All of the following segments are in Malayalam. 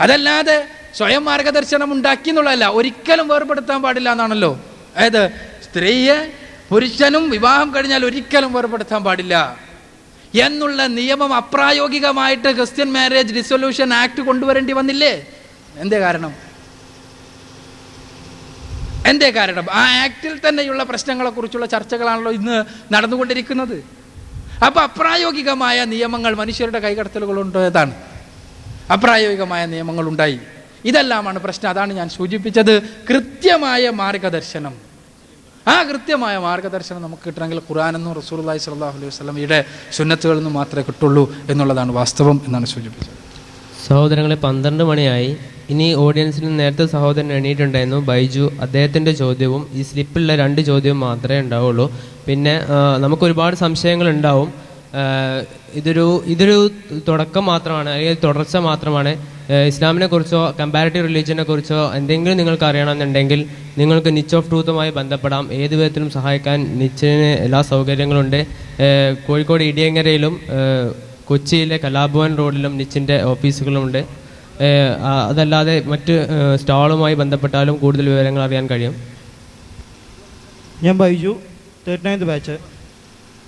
അതല്ലാതെ സ്വയം മാർഗദർശനം ഉണ്ടാക്കി എന്നുള്ളതല്ല, ഒരിക്കലും വേർപെടുത്താൻ പാടില്ല എന്നാണല്ലോ. അതായത് സ്ത്രീയെ പുരുഷനും വിവാഹം കഴിഞ്ഞാൽ ഒരിക്കലും വേർപെടുത്താൻ പാടില്ല എന്നുള്ള നിയമം അപ്രായോഗികമായിട്ട് ക്രിസ്ത്യൻ മാരേജ് ഡിസൊല്യൂഷൻ ആക്ട് കൊണ്ടുവരേണ്ടി വന്നില്ലേ? എന്തേ കാരണം? ആ ആക്ടിൽ തന്നെയുള്ള പ്രശ്നങ്ങളെക്കുറിച്ചുള്ള ചർച്ചകളാണല്ലോ ഇന്ന് നടന്നുകൊണ്ടിരിക്കുന്നത്. അപ്പോൾ അപ്രായോഗികമായ നിയമങ്ങൾ, മനുഷ്യരുടെ കൈകടത്തലുകളുണ്ടായതാണ്, അപ്രായോഗികമായ നിയമങ്ങൾ ഉണ്ടായി. ഇതെല്ലാമാണ് പ്രശ്നം. അതാണ് ഞാൻ സൂചിപ്പിച്ചത്, കൃത്യമായ മാർഗദർശനം. ആ കൃത്യമായ മാർഗദർശനം നമുക്ക് കിട്ടണമെങ്കിൽ ഖുർആനെന്നും റസൂലുള്ളാഹി സ്വല്ലല്ലാഹു അലൈഹി വസല്ലമയുടെ സുന്നത്തുകളിൽ നിന്നും മാത്രമേ കിട്ടുള്ളൂ എന്നുള്ളതാണ് വാസ്തവം എന്നാണ് സൂചിപ്പിച്ചത്. സഹോദരങ്ങളെ, 12 മണിയായി. ഇനി ഓഡിയൻസിൽ നേരത്തെ സഹോദരൻ എണീറ്റുണ്ടായിരുന്നു ബൈജു, അദ്ദേഹത്തിൻ്റെ ചോദ്യവും ഈ സ്ലിപ്പിലുള്ള 2 ചോദ്യവും മാത്രമേ ഉണ്ടാവുള്ളൂ. പിന്നെ നമുക്ക് ഒരുപാട് സംശയങ്ങൾ ഉണ്ടാവും. ഇതൊരു തുടക്കം മാത്രമാണ്, അല്ലെങ്കിൽ തുടർച്ച മാത്രമാണ്. ഇസ്ലാമിനെ കുറിച്ചോ കമ്പാരിറ്റീവ് റിലീജിയനെ കുറിച്ചോ എന്തെങ്കിലും നിങ്ങൾക്ക് അറിയണമെന്നുണ്ടെങ്കിൽ നിങ്ങൾക്ക് നിച്ച് ഓഫ് ട്രൂത്തുമായി ബന്ധപ്പെടാം. ഏത് വിധത്തിലും സഹായിക്കാൻ നിച്ചിന് എല്ലാ സൗകര്യങ്ങളും ഉണ്ട്. കോഴിക്കോട് ഇടിയങ്ങരയിലും കൊച്ചിയിലെ കലാഭവൻ റോഡിലും നിച്ചിൻ്റെ ഓഫീസുകളുമുണ്ട്. അതല്ലാതെ മറ്റ് സ്റ്റാളുമായി ബന്ധപ്പെട്ടാലും കൂടുതൽ വിവരങ്ങൾ അറിയാൻ കഴിയും. ഞാൻ ബൈജു, 39th ബാച്ച്.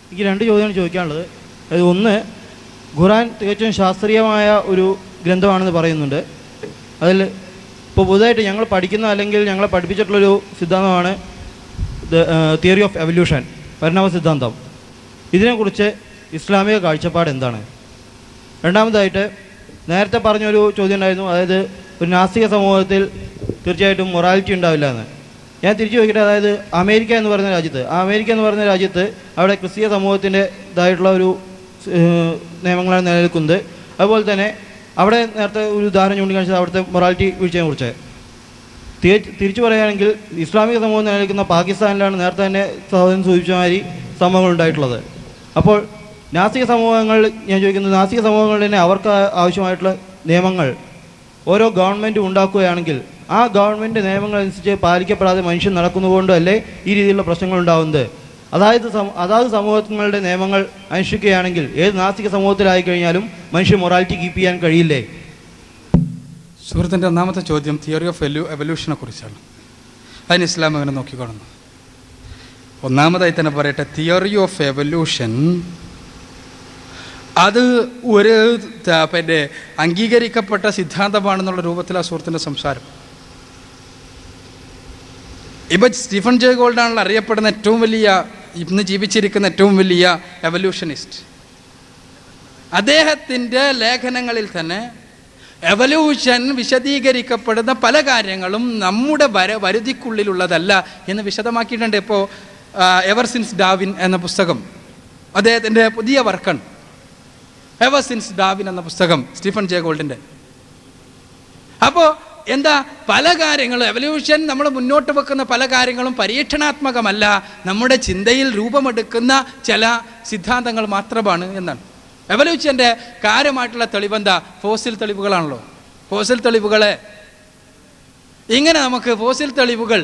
എനിക്ക് 2 ചോദ്യമാണ് ചോദിക്കാനുള്ളത്. അത് ഒന്ന്, ഖുർആൻ തികച്ചും ശാസ്ത്രീയമായ ഒരു ഗ്രന്ഥമാണെന്ന് പറയുന്നുണ്ട്. അതിൽ ഇപ്പോൾ പുതുതായിട്ട് ഞങ്ങൾ പഠിക്കുന്ന അല്ലെങ്കിൽ ഞങ്ങളെ പഠിപ്പിച്ചിട്ടുള്ളൊരു സിദ്ധാന്തമാണ് തിയറി ഓഫ് എവല്യൂഷൻ, പരിണാമ സിദ്ധാന്തം. ഇതിനെക്കുറിച്ച് ഇസ്ലാമിക കാഴ്ചപ്പാട് എന്താണ്? രണ്ടാമതായിട്ട്, നേരത്തെ പറഞ്ഞൊരു ചോദ്യം ഉണ്ടായിരുന്നു, അതായത് ഒരു നാസ്തിക സമൂഹത്തിൽ തീർച്ചയായിട്ടും മൊറാലിറ്റി ഉണ്ടാവില്ല എന്ന്. ഞാൻ തിരിച്ചു ചോദിക്കട്ടെ, അതായത് അമേരിക്ക എന്ന് പറയുന്ന രാജ്യത്ത് അവിടെ ക്രിസ്തീയ സമൂഹത്തിൻ്റെതായിട്ടുള്ള ഒരു നിയമങ്ങളാണ് നിലനിൽക്കുന്നത്. അതുപോലെ തന്നെ അവിടെ നേരത്തെ ഒരു ഉദാഹരണം ചൂണ്ടിക്കാണിച്ചത് അവിടുത്തെ മൊറാലിറ്റി വീഴ്ചയെ കുറിച്ച്. തിരിച്ചു പറയുകയാണെങ്കിൽ ഇസ്ലാമിക സമൂഹം നിലനിൽക്കുന്ന പാകിസ്ഥാനിലാണ് നേരത്തെ തന്നെ സഹോദരൻ സൂചിപ്പിച്ച മാതിരി സംഭവങ്ങൾ ഉണ്ടായിട്ടുള്ളത്. അപ്പോൾ നാസ്തിക സമൂഹങ്ങൾ, ഞാൻ ചോദിക്കുന്നത്, നാസ്തിക സമൂഹങ്ങളിൽ തന്നെ അവർക്ക് ആവശ്യമായിട്ടുള്ള നിയമങ്ങൾ ഓരോ ഗവൺമെൻറ്റും ഉണ്ടാക്കുകയാണെങ്കിൽ ആ ഗവൺമെൻറ് നിയമങ്ങളനുസരിച്ച് പാലിക്കപ്പെടാതെ മനുഷ്യൻ നടക്കുന്നതുകൊണ്ടല്ലേ ഈ രീതിയിലുള്ള പ്രശ്നങ്ങൾ ഉണ്ടാകുന്നത്. അതാത് സമൂഹങ്ങളുടെ നിയമങ്ങൾ അനുഷ്ഠിക്കുകയാണെങ്കിൽ ഏത് നാസ്തിക സമൂഹത്തിലായി കഴിഞ്ഞാലും മനുഷ്യൻ മൊറാലിറ്റി കീപ്പ് ചെയ്യാൻ കഴിയില്ലേ? സുഹൃത്തിൻ്റെ ഒന്നാമത്തെ ചോദ്യം തിയറി ഓഫ് എവല്യൂഷനെ കുറിച്ചാണ്. അതിന് ഇസ്ലാം അങ്ങനെ നോക്കിക്കൊള്ളുന്നു. ഒന്നാമതായി തന്നെ പറയട്ടെ, തിയറി ഓഫ് എവല്യൂഷൻ അത് ഒരു പിന്നെ അംഗീകരിക്കപ്പെട്ട സിദ്ധാന്തമാണെന്നുള്ള രൂപത്തിലാണ് സുഹൃത്തിൻ്റെ സംസാരം. ഇപ്പം സ്റ്റീഫൻ ജെ ഗോൾഡാണല്ലോ അറിയപ്പെടുന്ന ഏറ്റവും വലിയ, ഇന്ന് ജീവിച്ചിരിക്കുന്ന ഏറ്റവും വലിയ എവല്യൂഷനിസ്റ്റ്. അദ്ദേഹത്തിൻ്റെ ലേഖനങ്ങളിൽ തന്നെ എവല്യൂഷൻ വിശദീകരിക്കപ്പെടുന്ന പല കാര്യങ്ങളും നമ്മുടെ വരുതിക്കുള്ളിലുള്ളതല്ല എന്ന് വിശദമാക്കിയിട്ടുണ്ട്. ഇപ്പോൾ എവർ സിൻസ് ഡാർവിൻ എന്ന പുസ്തകം അദ്ദേഹത്തിൻ്റെ പുതിയ വർക്കാണ്. എവർ സിൻസ് ഡാർവിൻ എന്ന പുസ്തകം സ്റ്റീഫൻ ജെ ഗോൾഡിൻ്റെ. അപ്പോൾ എന്താ, പല കാര്യങ്ങളും എവല്യൂഷൻ നമ്മൾ മുന്നോട്ട് വെക്കുന്ന പല കാര്യങ്ങളും പരീക്ഷണാത്മകമല്ല, നമ്മുടെ ചിന്തയിൽ രൂപമെടുക്കുന്ന ചില സിദ്ധാന്തങ്ങൾ മാത്രമാണ് എന്നാണ്. എവല്യൂഷൻ്റെ കാര്യമായിട്ടുള്ള തെളിവെന്താ? ഫോസിൽ തെളിവുകളാണല്ലോ. ഫോസിൽ തെളിവുകളെ ഇങ്ങനെ നമുക്ക് ഫോസിൽ തെളിവുകൾ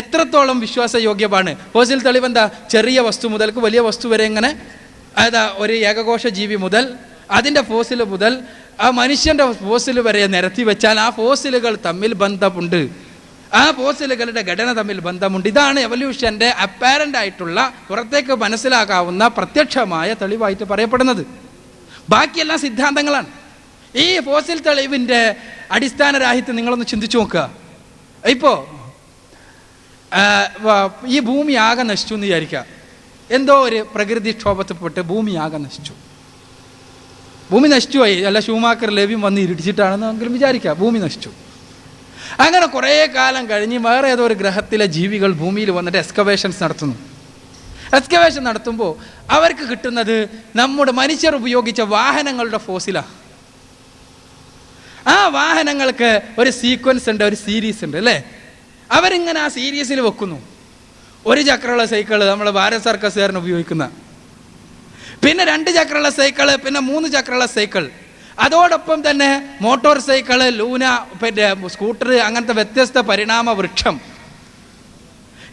എത്രത്തോളം വിശ്വാസയോഗ്യമാണ്? ഫോസിൽ തെളിവെന്താ? ചെറിയ വസ്തു മുതൽക്ക് വലിയ വസ്തു വരെ ഇങ്ങനെ, അതാ ഒരു ഏകകോശ ജീവി മുതൽ അതിൻ്റെ ഫോസിൽ മുതൽ ആ മനുഷ്യൻ്റെ ഫോസിൽ വരെ നിരത്തി വെച്ചാൽ ആ ഫോസിലുകൾ തമ്മിൽ ബന്ധമുണ്ട്, ആ ഫോസിലുകളുടെ ഘടന തമ്മിൽ ബന്ധമുണ്ട്. ഇതാണ് എവല്യൂഷൻ്റെ അപ്പാരൻ്റ് ആയിട്ടുള്ള, പുറത്തേക്ക് മനസ്സിലാക്കാവുന്ന പ്രത്യക്ഷമായ തെളിവായിട്ട് പറയപ്പെടുന്നത്. ബാക്കിയെല്ലാം സിദ്ധാന്തങ്ങളാണ്. ഈ ഫോസിൽ തെളിവിൻ്റെ അടിസ്ഥാനരാഹിത്യം നിങ്ങളൊന്ന് ചിന്തിച്ചു നോക്കുക. ഇപ്പോൾ ഈ ഭൂമി ആകെ നശിച്ചു എന്ന് വിചാരിക്കുക. എന്തോ ഒരു പ്രകൃതിക്ഷോഭത്തിൽപ്പെട്ട് ഭൂമി ആകെ നശിച്ചു. ഭൂമി നശിച്ചു പോയി, അല്ല ഷൂമാക്കർ ലേവ്യം വന്ന് ഇടിച്ചിട്ടാണെന്നെങ്കിലും വിചാരിക്കുക. ഭൂമി നശിച്ചു. അങ്ങനെ കുറേ കാലം കഴിഞ്ഞ് വേറെ ഏതോ ഒരു ഗ്രഹത്തിലെ ജീവികൾ ഭൂമിയിൽ വന്നിട്ട് എക്സ്കവേഷൻസ് നടത്തുന്നു. എക്സ്കവേഷൻ നടത്തുമ്പോൾ അവർക്ക് കിട്ടുന്നത് നമ്മുടെ മനുഷ്യർ ഉപയോഗിച്ച വാഹനങ്ങളുടെ ഫോസിലാണ്. ആ വാഹനങ്ങൾക്ക് ഒരു സീക്വൻസ് ഉണ്ട്, ഒരു സീരീസ് ഉണ്ട് അല്ലേ? അവരിങ്ങനെ ആ സീരീസിൽ വെക്കുന്നു. ഒരു ചക്രമുള്ള സൈക്കിള് നമ്മൾ ഭാരത് സർക്കസുകാരന് ഉപയോഗിക്കുന്ന, പിന്നെ 2 ചക്രമുള്ള സൈക്കിള്, പിന്നെ 3 ചക്രമുള്ള സൈക്കിൾ, അതോടൊപ്പം തന്നെ മോട്ടോർ സൈക്കിള്, ലൂന, പിന്നെ സ്കൂട്ടർ, അങ്ങനത്തെ വ്യത്യസ്ത പരിണാമ വൃക്ഷം.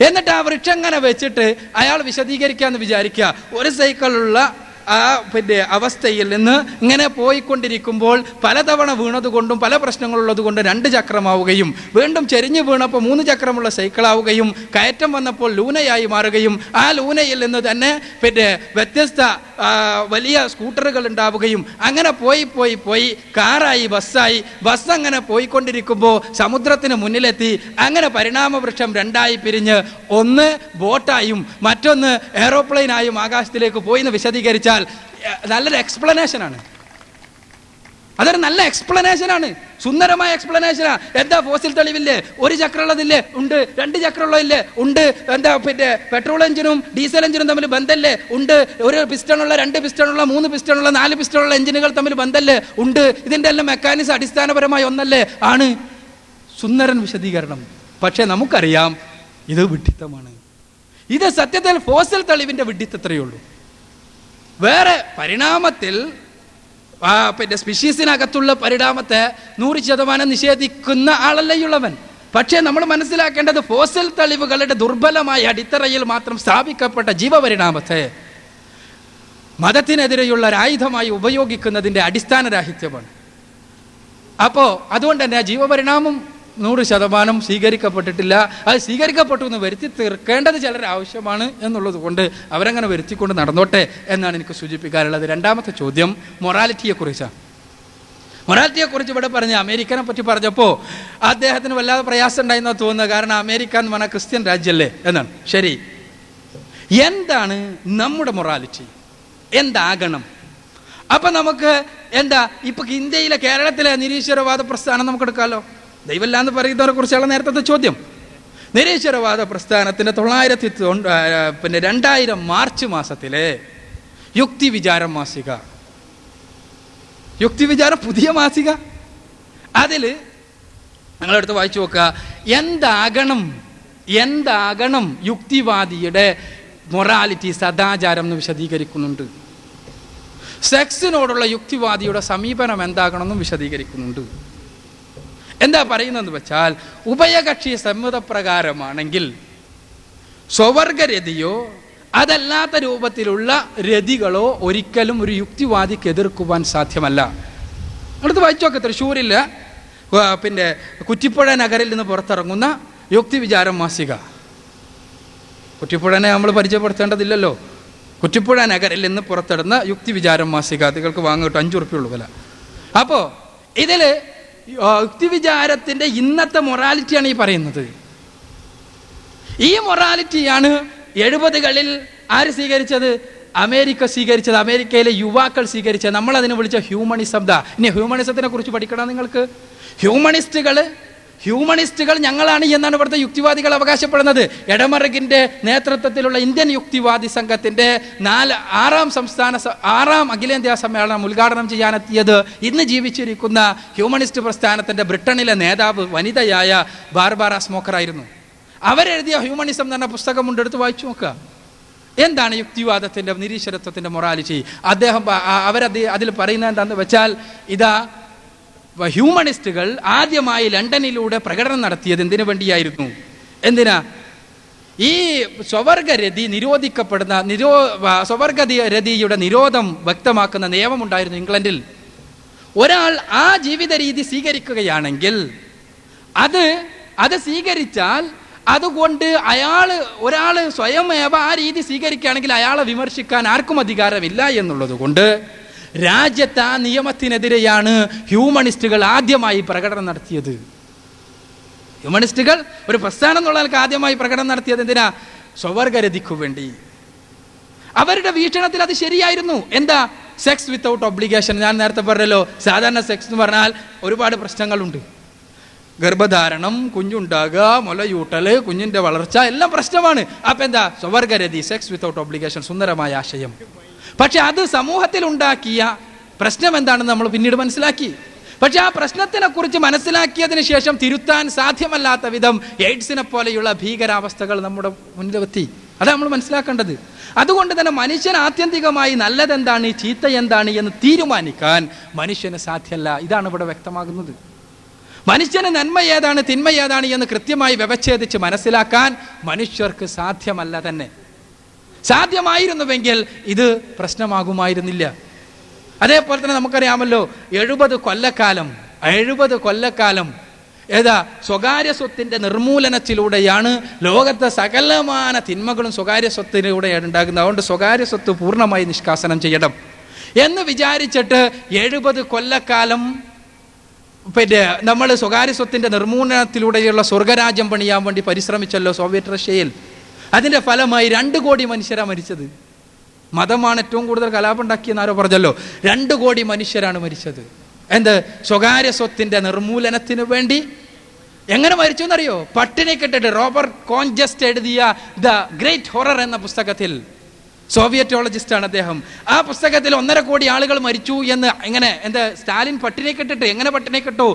എന്നിട്ട് ആ വൃക്ഷം ഇങ്ങനെ വെച്ചിട്ട് അയാൾ വിശദീകരിക്കാമെന്ന് വിചാരിക്കുക. ഒരു സൈക്കിളുള്ള പിന്നെ അവസ്ഥയിൽ നിന്ന് ഇങ്ങനെ പോയിക്കൊണ്ടിരിക്കുമ്പോൾ പലതവണ വീണതുകൊണ്ടും പല പ്രശ്നങ്ങളുള്ളത് കൊണ്ട് 2 ചക്രമാവുകയും വീണ്ടും ചെരിഞ്ഞു വീണപ്പോൾ 3 ചക്രമുള്ള സൈക്കിളാവുകയും കയറ്റം വന്നപ്പോൾ ലൂനയായി മാറുകയും ആ ലൂനയിൽ നിന്ന് തന്നെ പിന്നെ വ്യത്യസ്ത വലിയ സ്കൂട്ടറുകൾ ഉണ്ടാവുകയും അങ്ങനെ പോയി കാറായി, ബസ് അങ്ങനെ പോയിക്കൊണ്ടിരിക്കുമ്പോൾ സമുദ്രത്തിന് മുന്നിലെത്തി. അങ്ങനെ പരിണാമവൃക്ഷം 2ആയി പിരിഞ്ഞ് ഒന്ന് ബോട്ടായും മറ്റൊന്ന് എയറോപ്ലെയിനായും ആകാശത്തിലേക്ക് പോയി എന്ന് വിശദീകരിച്ചാൽ നല്ലൊരു എക്സ്പ്ലനേഷനാണ്. അതൊരു നല്ല എക്സ്പ്ലനേഷനാണ്, സുന്ദരമായ എക്സ്പ്ലനേഷനാ. എന്താ ഫോസിൽ തെളിവില്ലേ? 1 ചക്രമുള്ളതില്ലേ? ഉണ്ട്. 2 ചക്രമുള്ളതില്ലേ? ഉണ്ട്. എന്താ പിന്നെ പെട്രോൾ എഞ്ചിനും ഡീസൽ എഞ്ചിനും തമ്മിൽ ബന്ധമല്ലേ? ഉണ്ട്. 1 പിസ്റ്റണുള്ള, 2 പിസ്റ്റണുള്ള, 3 പിസ്റ്റണുള്ള, 4 പിസ്റ്റണുള്ള എഞ്ചിനുകൾ തമ്മിൽ ബന്ധമല്ലേ? ഉണ്ട്. ഇതിൻ്റെ എല്ലാം മെക്കാനിസം അടിസ്ഥാനപരമായി ഒന്നല്ലേ? ആണ്. സുന്ദരൻ വിശദീകരണം. പക്ഷെ നമുക്കറിയാം ഇത് വിഡ്ഢിത്തമാണ്. ഇത് സത്യത്തിൽ ഫോസിൽ തെളിവിന്റെ വിഡ്ഢിത്തത്രയേ ഉള്ളൂ. വേറെ പരിണാമത്തിൽ പിന്നെ സ്പീഷീസിനകത്തുള്ള പരിണാമത്തെ 100% നിഷേധിക്കുന്ന ആളല്ലേയുള്ളവൻ. പക്ഷേ നമ്മൾ മനസ്സിലാക്കേണ്ടത് ഫോസിൽ തെളിവുകളുടെ ദുർബലമായ അടിത്തറയിൽ മാത്രം സ്ഥാപിക്കപ്പെട്ട ജീവപരിണാമത്തെ മതത്തിനെതിരെയുള്ള ഒരായുധമായി ഉപയോഗിക്കുന്നതിൻ്റെ അടിസ്ഥാനരാഹിത്യമാണ്. അപ്പോൾ അതുകൊണ്ട് തന്നെ ജീവപരിണാമം 100% സ്വീകരിക്കപ്പെട്ടിട്ടില്ല. അത് സ്വീകരിക്കപ്പെട്ടു എന്ന് വരുത്തി തീർക്കേണ്ടത് ചിലർ ആവശ്യമാണ് എന്നുള്ളത് കൊണ്ട് അവരങ്ങനെ വരുത്തിക്കൊണ്ട് നടന്നോട്ടെ എന്നാണ് എനിക്ക് സൂചിപ്പിക്കാറുള്ളത്. 2ാമത്തെ ചോദ്യം മൊറാലിറ്റിയെക്കുറിച്ചാണ്. മൊറാലിറ്റിയെക്കുറിച്ച് ഇവിടെ പറഞ്ഞ അമേരിക്കനെ പറ്റി പറഞ്ഞപ്പോൾ അദ്ദേഹത്തിന് വല്ലാതെ പ്രയാസം ഉണ്ടായെന്നാണ് തോന്നുന്നത്. കാരണം അമേരിക്ക എന്ന് പറഞ്ഞാൽ ക്രിസ്ത്യൻ രാജ്യമല്ലേ എന്നാണ്. ശരി, എന്താണ് നമ്മുടെ മൊറാലിറ്റി? എന്താകണം? അപ്പം നമുക്ക് എന്താ ഇപ്പം ഇന്ത്യയിലെ കേരളത്തിലെ നിരീശ്വരവാദ പ്രസ്ഥാനം നമുക്ക് എടുക്കാമല്ലോ. ദൈവമില്ല എന്ന് പറയുന്നവരെ കുറിച്ചുള്ള നേരത്തെ ചോദ്യം. നിരീശ്വരവാദ പ്രസ്ഥാനത്തിൻ്റെ 2000 മാർച്ച് മാസത്തിലെ യുക്തി വിചാരം മാസിക, യുക്തി വിചാരം പുതിയ മാസിക, അതിൽ നിങ്ങളെടുത്ത് വായിച്ചു നോക്കുക. എന്താകണം യുക്തിവാദിയുടെ മൊറാലിറ്റി, സദാചാരം എന്ന് വിശദീകരിക്കുന്നുണ്ട്. സെക്സിനോടുള്ള യുക്തിവാദിയുടെ സമീപനം എന്താകണമെന്നും വിശദീകരിക്കുന്നുണ്ട്. എന്താ പറയുന്നതെന്ന് വെച്ചാൽ, ഉഭയകക്ഷി സമ്മതപ്രകാരമാണെങ്കിൽ സ്വവർഗരതിയോ അതല്ലാത്ത രൂപത്തിലുള്ള രതികളോ ഒരിക്കലും ഒരു യുക്തിവാദിക്ക് എതിർക്കുവാൻ സാധ്യമല്ല. അടുത്ത് വായിച്ചു നോക്കുക. തൃശ്ശൂരിൽ പിന്നെ കുറ്റിപ്പുഴ നഗരിൽ നിന്ന് പുറത്തിറങ്ങുന്ന യുക്തി വിചാരം മാസിക. കുറ്റിപ്പുഴനെ നമ്മൾ പരിചയപ്പെടുത്തേണ്ടതില്ലല്ലോ. കുറ്റിപ്പുഴ നഗരിൽ നിന്ന് പുറത്തിടുന്ന യുക്തി വിചാരം മാസിക അതുകൾക്ക് വാങ്ങിട്ട് 5 ഉറുപ്പിക വില. അപ്പോൾ ഇതിൽ യുക്തിവിചാരത്തിൻ്റെ ഇന്നത്തെ മൊറാലിറ്റിയാണ് ഈ പറയുന്നത്. ഈ മൊറാലിറ്റിയാണ് 70കളിൽ ആര് സ്വീകരിച്ചത്? അമേരിക്ക സ്വീകരിച്ചത്, അമേരിക്കയിലെ യുവാക്കൾ സ്വീകരിച്ചത്. നമ്മളതിനെ വിളിച്ച ഹ്യൂമണിസം. ഇനി ഹ്യൂമണിസത്തിനെ കുറിച്ച് പഠിക്കണം നിങ്ങൾക്ക്. ഹ്യൂമണിസ്റ്റുകൾ ഞങ്ങളാണ് എന്നാണ് ഇവിടുത്തെ യുക്തിവാദികൾ അവകാശപ്പെടുന്നത്. എഡമറഗിൻ്റെ നേതൃത്വത്തിലുള്ള ഇന്ത്യൻ യുക്തിവാദി സംഘത്തിൻ്റെ 6ാം അഖിലേന്ത്യാ സമ്മേളനം ഉദ്ഘാടനം ചെയ്യാനെത്തിയത് ഇന്ന് ജീവിച്ചിരിക്കുന്ന ഹ്യൂമണിസ്റ്റ് പ്രസ്ഥാനത്തിൻ്റെ ബ്രിട്ടനിലെ നേതാവ് വനിതയായ ബാർബാറ സ്മോക്കറായിരുന്നു. അവരെഴുതിയ ഹ്യൂമണിസം എന്ന് പറഞ്ഞ പുസ്തകമുണ്ട്, എടുത്ത് വായിച്ചു നോക്കുക. എന്താണ് യുക്തിവാദത്തിൻ്റെ നിരീശ്വരത്വത്തിൻ്റെ മൊറാലിറ്റി? അതിൽ പറയുന്നത് എന്താണെന്ന് വെച്ചാൽ, ഇതാ ഹ്യൂമണിസ്റ്റുകൾ ആദ്യമായി ലണ്ടനിലൂടെ പ്രകടനം നടത്തിയത് എന്തിനു വേണ്ടിയായിരുന്നു? എന്തിനാ? ഈ സ്വവർഗരതി നിരോധിക്കപ്പെടുന്ന സ്വവർഗരതിയുടെ നിരോധം വ്യക്തമാക്കുന്ന നിയമമുണ്ടായിരുന്നു ഇംഗ്ലണ്ടിൽ. ഒരാൾ ആ ജീവിത രീതി സ്വീകരിക്കുകയാണെങ്കിൽ അത് സ്വീകരിച്ചാൽ അതുകൊണ്ട് ഒരാൾ സ്വയമേവ ആ രീതി സ്വീകരിക്കുകയാണെങ്കിൽ അയാളെ വിമർശിക്കാൻ ആർക്കും അധികാരമില്ല എന്നുള്ളത് കൊണ്ട് രാജ്യത്ത് ആ നിയമത്തിനെതിരെയാണ് ഹ്യൂമണിസ്റ്റുകൾ ആദ്യമായി പ്രകടനം നടത്തിയത്. ഹ്യൂമണിസ്റ്റുകൾ ഒരു പ്രസ്ഥാനം എന്നുള്ളവർക്ക് ആദ്യമായി പ്രകടനം നടത്തിയത് എന്തിനാ? സ്വവർഗരതിക്കു വേണ്ടി. അവരുടെ വീക്ഷണത്തിൽ അത് ശരിയായിരുന്നു. എന്താ? Sex without obligation. ഞാൻ നേരത്തെ പറഞ്ഞല്ലോ, സാധാരണ സെക്സ് എന്ന് പറഞ്ഞാൽ ഒരുപാട് പ്രശ്നങ്ങളുണ്ട്. ഗർഭധാരണം, കുഞ്ഞുണ്ടാകുക, മുലയൂട്ടല്, കുഞ്ഞിൻ്റെ വളർച്ച എല്ലാം പ്രശ്നമാണ്. അപ്പം എന്താ? സ്വവർഗരതി, സെക്സ് വിത്തൗട്ട് ഒബ്ലിഗേഷൻ, സുന്ദരമായ ആശയം. പക്ഷെ അത് സമൂഹത്തിൽ ഉണ്ടാക്കിയ പ്രശ്നം എന്താണെന്ന് നമ്മൾ പിന്നീട് മനസ്സിലാക്കി. പക്ഷെ ആ പ്രശ്നത്തിനെ കുറിച്ച് മനസ്സിലാക്കിയതിന് ശേഷം തിരുത്താൻ സാധ്യമല്ലാത്ത വിധം എയ്ഡ്സിനെ പോലെയുള്ള ഭീകരാവസ്ഥകൾ നമ്മുടെ മുന്നിലെത്തി. അതാണ് നമ്മൾ മനസ്സിലാക്കേണ്ടത്. അതുകൊണ്ട് തന്നെ മനുഷ്യൻ ആത്യന്തികമായി നല്ലതെന്താണ് ചീത്ത എന്താണ് എന്ന് തീരുമാനിക്കാൻ മനുഷ്യന് സാധ്യമല്ല. ഇതാണ് ഇവിടെ വ്യക്തമാകുന്നത്. മനുഷ്യന് നന്മ ഏതാണ് തിന്മ ഏതാണ് എന്ന് കൃത്യമായി വ്യവച്ഛേദിച്ച് മനസ്സിലാക്കാൻ മനുഷ്യർക്ക് സാധ്യമല്ല തന്നെ. സാധ്യമായിരുന്നുവെങ്കിൽ ഇത് പ്രശ്നമാകുമായിരുന്നില്ല. അതേപോലെ തന്നെ നമുക്കറിയാമല്ലോ 70 കൊല്ലക്കാലം ഏതാ സ്വകാര്യ സ്വത്തിന്റെ നിർമൂലനത്തിലൂടെയാണ് ലോകത്തെ സകലമാന തിന്മകളും സ്വകാര്യ സ്വത്തിലൂടെയാണ് ഉണ്ടാകുന്നത്. അതുകൊണ്ട് സ്വകാര്യ സ്വത്ത് പൂർണ്ണമായി നിഷ്കാസനം ചെയ്യണം എന്ന് വിചാരിച്ചിട്ട് 70 കൊല്ലക്കാലം പിന്നെ നമ്മൾ സ്വകാര്യ സ്വത്തിന്റെ നിർമൂലനത്തിലൂടെയുള്ള സ്വർഗരാജ്യം പണിയാൻ വേണ്ടി പരിശ്രമിച്ചല്ലോ സോവിയറ്റ് റഷ്യയിൽ. അതിന്റെ ഫലമായി 2 കോടി മനുഷ്യരാണ് മരിച്ചത്. മതമാണ് ഏറ്റവും കൂടുതൽ കലാപം ഉണ്ടാക്കിയെന്ന് ആരോ പറഞ്ഞല്ലോ. 2 കോടി മനുഷ്യരാണ് മരിച്ചത്. എന്ത്? സ്വകാര്യ സ്വത്തിന്റെ നിർമൂലനത്തിന് വേണ്ടി. എങ്ങനെ മരിച്ചു എന്നറിയോ? പട്ടിണി കിട്ടിട്ട്. റോബർട്ട് കോൺജസ്റ്റ് എഴുതിയ ദ ഗ്രേറ്റ് ഹൊറർ എന്ന പുസ്തകത്തിൽ, സോവിയറ്റോളജിസ്റ്റാണ് അദ്ദേഹം, ആ പുസ്തകത്തിൽ 1.5 കോടി ആളുകൾ മരിച്ചു എന്ന്. എങ്ങനെ? സ്റ്റാലിൻ പട്ടിണി കിട്ടിട്ട്. എങ്ങനെ പട്ടിണി കിട്ടു?